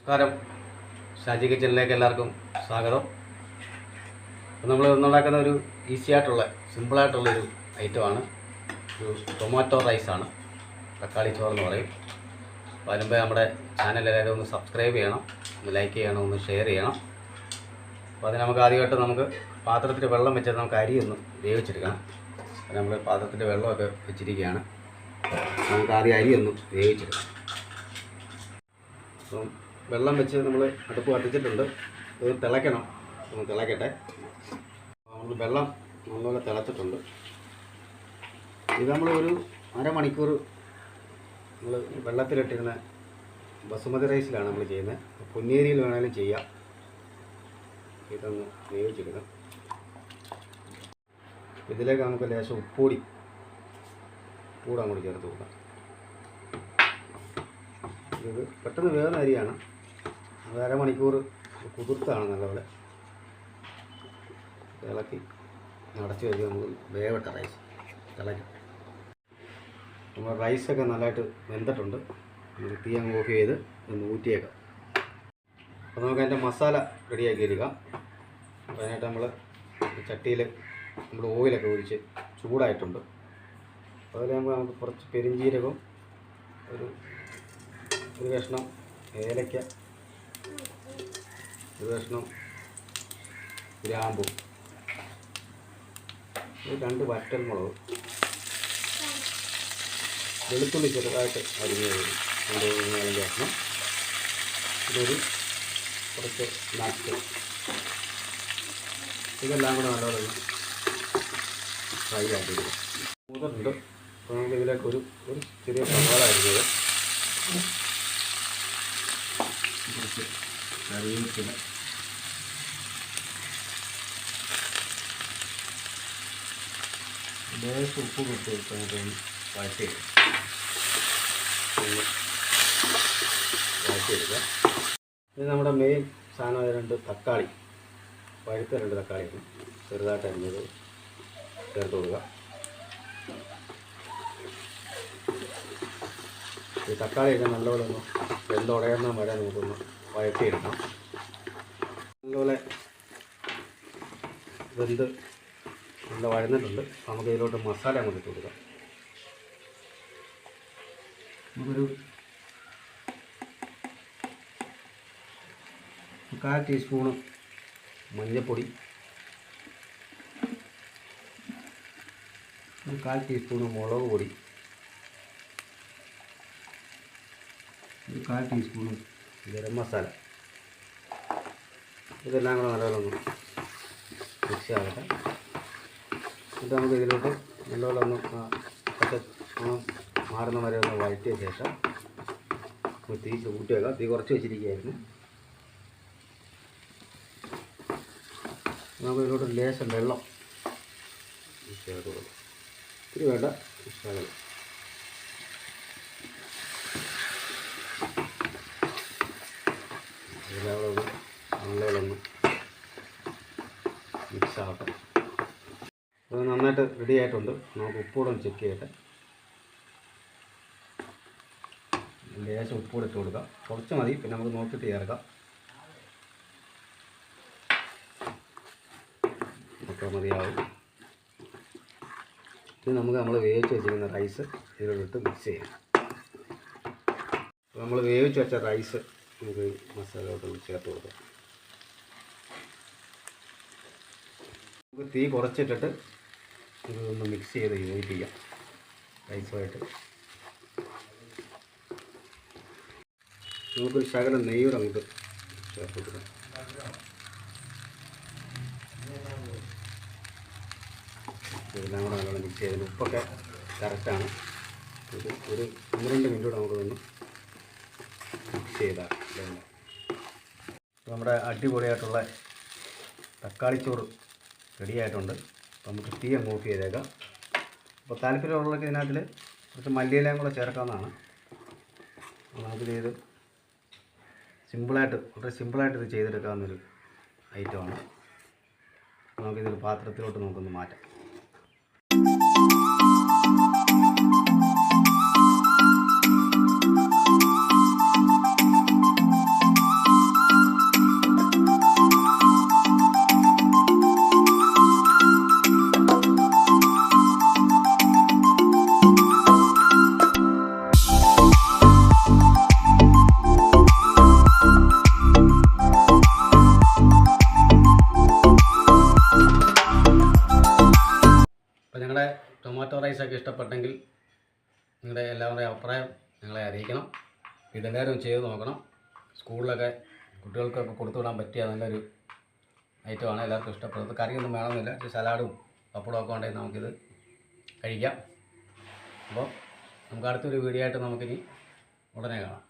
നമസ്കാരം. ഷാജി കിച്ചണിലേക്ക് എല്ലാവർക്കും സ്വാഗതം. നമ്മൾ ഇന്നുണ്ടാക്കുന്ന ഒരു ഈസി ആയിട്ടുള്ള സിമ്പിളായിട്ടുള്ളൊരു ഐറ്റമാണ് ഒരു ടൊമാറ്റോ റൈസാണ്. തക്കാളി ചോറെന്ന് പറയും. അപ്പോൾ അതിനുമ്പേ നമ്മുടെ ചാനൽ എല്ലാവരും ഒന്ന് സബ്സ്ക്രൈബ് ചെയ്യണം, ഒന്ന് ലൈക്ക് ചെയ്യണം, ഒന്ന് ഷെയർ ചെയ്യണം. അപ്പോൾ അതിന് നമുക്ക് ആദ്യമായിട്ട് നമുക്ക് പാത്രത്തിൽ വെള്ളം വെച്ചിട്ട് നമുക്ക് അരി ഒന്ന് വേവിച്ചെടുക്കണം. അപ്പോൾ നമ്മൾ പാത്രത്തിൽ വെള്ളമൊക്കെ വെച്ചിരിക്കുകയാണ്. നമുക്ക് ആദ്യം അരി ഒന്ന് വേവിച്ചെടുക്കണം. അപ്പം വെള്ളം വെച്ച് നമ്മൾ അടുപ്പ് കത്തിച്ചിട്ടുണ്ട്. ഇത് തിളയ്ക്കണം. ഒന്ന് തിളയ്ക്കട്ടെ. നമ്മൾ വെള്ളം നല്ലപോലെ തിളച്ചിട്ടുണ്ട്. ഇത് നമ്മൾ ഒരു അരമണിക്കൂർ നമ്മൾ വെള്ളത്തിലിട്ടിരുന്ന ബസുമതി റൈസിലാണ് നമ്മൾ ചെയ്യുന്നത്. പൊന്നിയരിയിൽ വേണമെങ്കിലും ചെയ്യാം. ഇതൊന്ന് വേവിച്ചെടുക്കാം. ഇതിലേക്ക് നമുക്ക് ലേശം ഉപ്പൂടി അങ്ങോട്ട് ചേർത്ത് കൊടുക്കാം. ഇത് പെട്ടെന്ന് വേവുന്ന അരിയാണ്. അത് അരമണിക്കൂർ കുതിർത്താണ്. നല്ലപോലെ ഇളക്കി അടച്ച് വെച്ച് നമുക്ക് വേവട്ട റൈസ് തിളയ്ക്കും. നമ്മൾ റൈസൊക്കെ നല്ലതായിട്ട് വെന്തിട്ടുണ്ട്. നമുക്ക് തീ അങ്ങ് ഓഫ് ചെയ്ത് ഒന്ന് ഊറ്റിയേക്കാം. അപ്പോൾ നമുക്ക് അതിൻ്റെ മസാല റെഡിയാക്കി എടുക്കാം. അപ്പോൾ അതിനായിട്ട് നമ്മൾ ചട്ടിയിൽ നമ്മൾ ഓയിലൊക്കെ ഒഴിച്ച് ചൂടായിട്ടുണ്ട്. അതിൽ നമുക്ക് കുറച്ച് പെരിഞ്ചീരകവും ഒരു കഷ്ണം ഏലക്ക, ഒരു കഷ്ണം ഗ്രാമ്പു, ഒരു 2 വറ്റൽമുളക്, വെളുത്തുള്ളി ചെറുതായിട്ട് അരിഞ്ഞ് കഷ്ണം, ഇതൊരു കുറച്ച് നട്ട്, ഇതെല്ലാം കൂടെ നല്ലപോലെ ഫ്രൈ ആക്കിയിരിക്കും. മൂന്നുണ്ട്. അപ്പോൾ നമുക്ക് ഇതിലേക്ക് ഒരു ചെറിയ സവാള അരിഞ്ഞത്, കുറച്ച് കറിവേപ്പില, ലേശം ഉപ്പ് കൊടുത്ത് നമുക്കൊന്ന് വഴറ്റിയെടുക്കാം. ഇത് നമ്മുടെ മെയിൻ സാധനമായ 2 തക്കാളി, പഴുത്ത 2 തക്കാളി ചെറുതായിട്ട് അരിഞ്ഞത് ചേർത്ത് കൊടുക്കുക. ഈ തക്കാളിയൊക്കെ നല്ലപോലെ ഒന്ന് വെന്തുടയുന്ന വരെ നമുക്കൊന്ന് വഴറ്റിയെടുക്കാം. നല്ലപോലെ വെന്ത് നല്ല വഴന്നിട്ടുണ്ട്. നമുക്ക് ഇതിലോട്ട് മസാല അങ്ങോട്ട് ഇട്ട് കൊടുക്കാം. നമുക്കൊരു 1/4 ടീസ്പൂണ് മഞ്ഞൾപ്പൊടി, ഒരു 1/4 ടീസ്പൂണ് മുളക് പൊടി, ഒരു 1/4 ടീസ്പൂണ് ഗരം മസാല, ഇതെല്ലാം കൂടെ നല്ലപോലെ ഒന്ന് മിക്സ് ആകട്ടെ. എന്നിട്ട് നമുക്ക് ഇതിലോട്ട് നല്ലപോലെ ഒന്ന് മാറുന്ന വരെ ഒന്ന് വഴറ്റിയ ശേഷം തീ കൂട്ടി വെക്കാം. തീ കുറച്ച് വെച്ചിരിക്കുകയായിരുന്നു. നമുക്ക് ഇതിലോട്ട് ലേശം വെള്ളം ചേർത്ത് കൊടുക്കാം. ഇത്തിരി വേണ്ട, ശകലം. ഇതിലവിടെ ഒന്ന് നല്ലപോലെ ഒന്ന് മിക്സ് ആകട്ടെ. അത് നന്നായിട്ട് റെഡി ആയിട്ടുണ്ട്. നമുക്ക് ഉപ്പൂടെ ഒന്ന് ചെക്ക് ചെയ്യട്ടെ. ലേശം ഉപ്പൂടെ ഇട്ട് കൊടുക്കാം. കുറച്ച് മതി, പിന്നെ നമുക്ക് നോക്കിയിട്ട് ചേർക്കാം. ഒക്കെ മതിയാവും. ഇത് നമുക്ക് നമ്മൾ വേവിച്ച് വെച്ചിരിക്കുന്ന റൈസ് ഇതിലോട്ട് മിക്സ് ചെയ്യാം. അപ്പോൾ നമ്മൾ വേവിച്ച് വെച്ച റൈസ് നമുക്ക് മസാലയോട്ട് ചേർത്ത് കൊടുക്കാം. നമുക്ക് തീ കുറച്ചിട്ടിട്ട് ഇതൊന്ന് മിക്സ് ചെയ്ത് യോജിപ്പിക്കാം റൈസുമായിട്ട്. നമുക്കൊരു ശകലം നെയ്യൂടെ അങ്ങോട്ട് ചേർത്ത് കൊടുക്കാം. ഇതെല്ലാം കൂടെ നല്ലോണം മിക്സ് ചെയ്ത് ഉപ്പൊക്കെ കറക്റ്റാണ്. ഒരു 1-2 മിനിറ്റ് കൂടെ നമുക്കൊന്ന് മിക്സ് ചെയ്താൽ നമ്മുടെ അടിപൊളിയായിട്ടുള്ള തക്കാളിച്ചോറ് റെഡിയായിട്ടുണ്ട്. അപ്പോൾ നമുക്ക് തീ അങ്ങ് ഓഫ് ചെയ്തേക്കാം. അപ്പോൾ താല്പര്യമുള്ളവർക്ക് ഇതിനകത്തിൽ കുറച്ച് മല്ലിയിലയും കൂടെ ചേർക്കാവുന്നതാണ്. നമുക്കിത് ചെയ്ത് വളരെ സിമ്പിളായിട്ട് ഇത് ചെയ്തെടുക്കാവുന്നൊരു ഐറ്റമാണ്. നമുക്കിതൊരു പാത്രത്തിലോട്ട് നമുക്കൊന്ന് മാറ്റാം. അപ്പോൾ ഞങ്ങളുടെ ടൊമാറ്റോ റൈസൊക്കെ ഇഷ്ടപ്പെട്ടെങ്കിൽ നിങ്ങളുടെ എല്ലാവരുടെയും അഭിപ്രായം ഞങ്ങളെ അറിയിക്കണം. ഇതെല്ലാവരും ചെയ്ത് നോക്കണം. സ്കൂളിലൊക്കെ കുട്ടികൾക്കൊക്കെ കൊടുത്തു വിടാൻ പറ്റിയ നല്ലൊരു ഐറ്റമാണ്. എല്ലാവർക്കും ഇഷ്ടപ്പെടുന്നത്. കറിയൊന്നും വേണമെന്നില്ല, സലാഡും പപ്പടവും ഒക്കെ ഉണ്ടെങ്കിൽ നമുക്കിത് കഴിക്കാം. അപ്പോൾ നമുക്ക് അടുത്തൊരു വീഡിയോ ആയിട്ട് നമുക്കിനി ഉടനെ കാണാം.